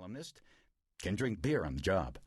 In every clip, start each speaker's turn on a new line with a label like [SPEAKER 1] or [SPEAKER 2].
[SPEAKER 1] columnist can drink beer on the job.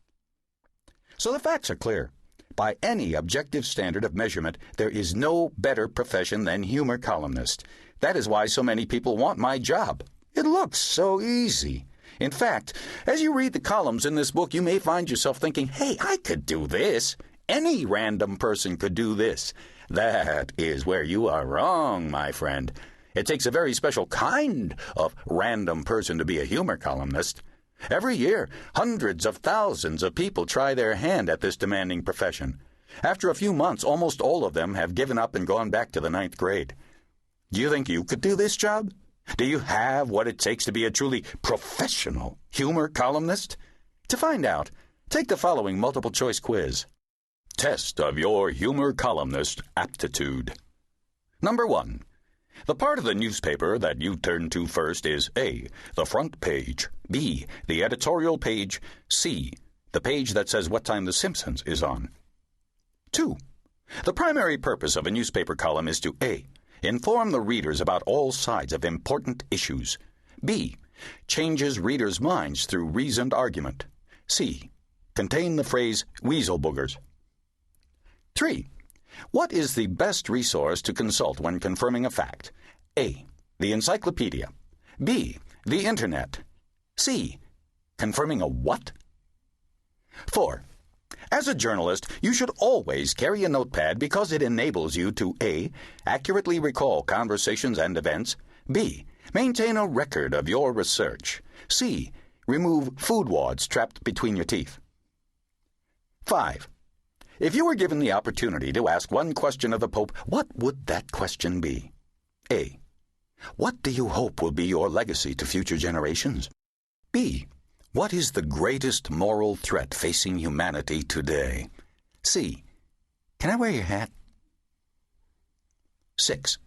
[SPEAKER 1] So the facts are clear. By any objective standard of measurement, there is no better profession than humor columnist. That is why so many people want my job. It looks so easy. In fact, as you read the columns in this book, you may find yourself thinking, hey, I could do this. Any random person could do this. That is where you are wrong, my friend. It takes a very special kind of random person to be a humor columnist. Every year, hundreds of thousands of people try their hand at this demanding profession. After a few months, almost all of them have given up and gone back to the 9th grade. Do you think you could do this job? Do you have what it takes to be a truly professional humor columnist? To find out, take the following multiple-choice quiz. Test of your humor columnist aptitude. Number 1. The part of the newspaper that you turn to first is A, the front page, B, the editorial page, C, the page that says what time The Simpsons is on. 2. The primary purpose of a newspaper column is to A, inform the readers about all sides of important issues, B, changes readers' minds through reasoned argument, C, contain the phrase weasel boogers. 3. What is the best resource to consult when confirming a fact? A, the encyclopedia. B, the internet. C, confirming a what? 4. As a journalist, you should always carry a notepad because it enables you to A, accurately recall conversations and events, B, maintain a record of your research, C, remove food wads trapped between your teeth. 5. If you were given the opportunity to ask one question of the Pope, what would that question be? A, what do you hope will be your legacy to future generations? B, what is the greatest moral threat facing humanity today? C, can I wear your hat? 6.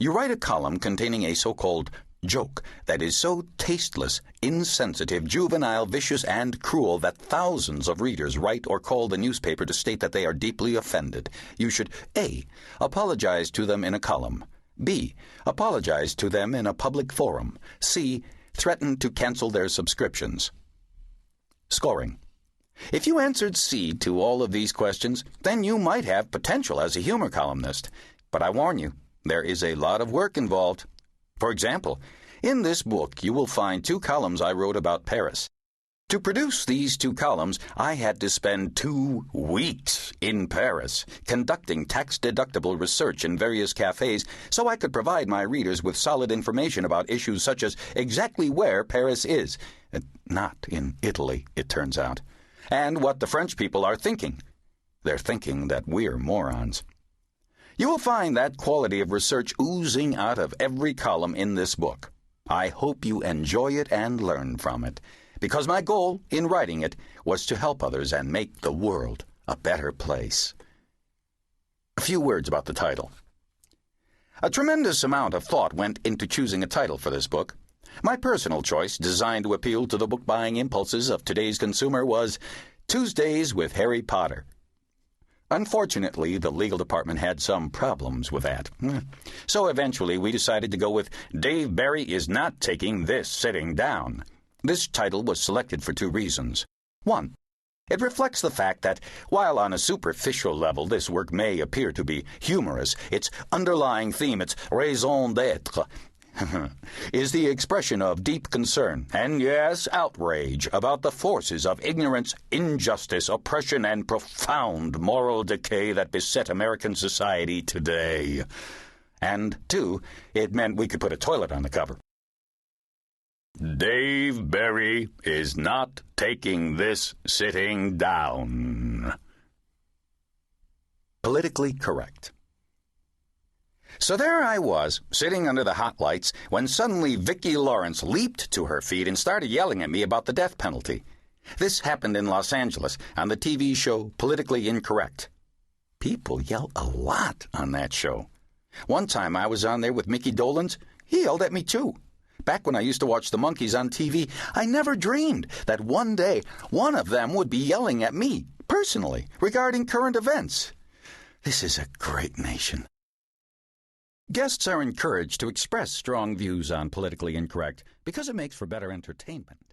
[SPEAKER 1] You write a column containing a so-called joke that is so tasteless, insensitive, juvenile, vicious, and cruel that thousands of readers write or call the newspaper to state that they are deeply offended. You should A, apologize to them in a column, B, apologize to them in a public forum, C, threaten to cancel their subscriptions. Scoring. If you answered C to all of these questions, then you might have potential as a humor columnist. But I warn you, there is a lot of work involved. For example, in this book you will find 2 columns I wrote about Paris. To produce these 2 columns, I had to spend 2 weeks in Paris, conducting tax-deductible research in various cafes so I could provide my readers with solid information about issues such as exactly where Paris is. Not in Italy, it turns out. And what the French people are thinking. They're thinking that we're morons. You will find that quality of research oozing out of every column in this book. I hope you enjoy it and learn from it, because my goal in writing it was to help others and make the world a better place. A few words about the title. A tremendous amount of thought went into choosing a title for this book. My personal choice, designed to appeal to the book-buying impulses of today's consumer, was Tuesdays with Harry Potter. Unfortunately, the legal department had some problems with that. So eventually we decided to go with Dave Barry is not taking this sitting down. This title was selected for 2 reasons. 1, it reflects the fact that, while on a superficial level this work may appear to be humorous, its underlying theme, its raison d'être, is the expression of deep concern, and yes, outrage, about the forces of ignorance, injustice, oppression, and profound moral decay that beset American society today. And 2, it meant we could put a toilet on the cover. Dave Barry is not taking this sitting down. Politically correct. So there I was, sitting under the hot lights, when suddenly Vicki Lawrence leaped to her feet and started yelling at me about the death penalty. This happened in Los Angeles on the TV show Politically Incorrect. People yell a lot on that show. One time I was on there with Mickey Dolenz. He yelled at me too. Back when I used to watch the Monkees on TV, I never dreamed that one day one of them would be yelling at me, personally, regarding current events. This is a great nation. Guests are encouraged to express strong views on Politically Incorrect because it makes for better entertainment.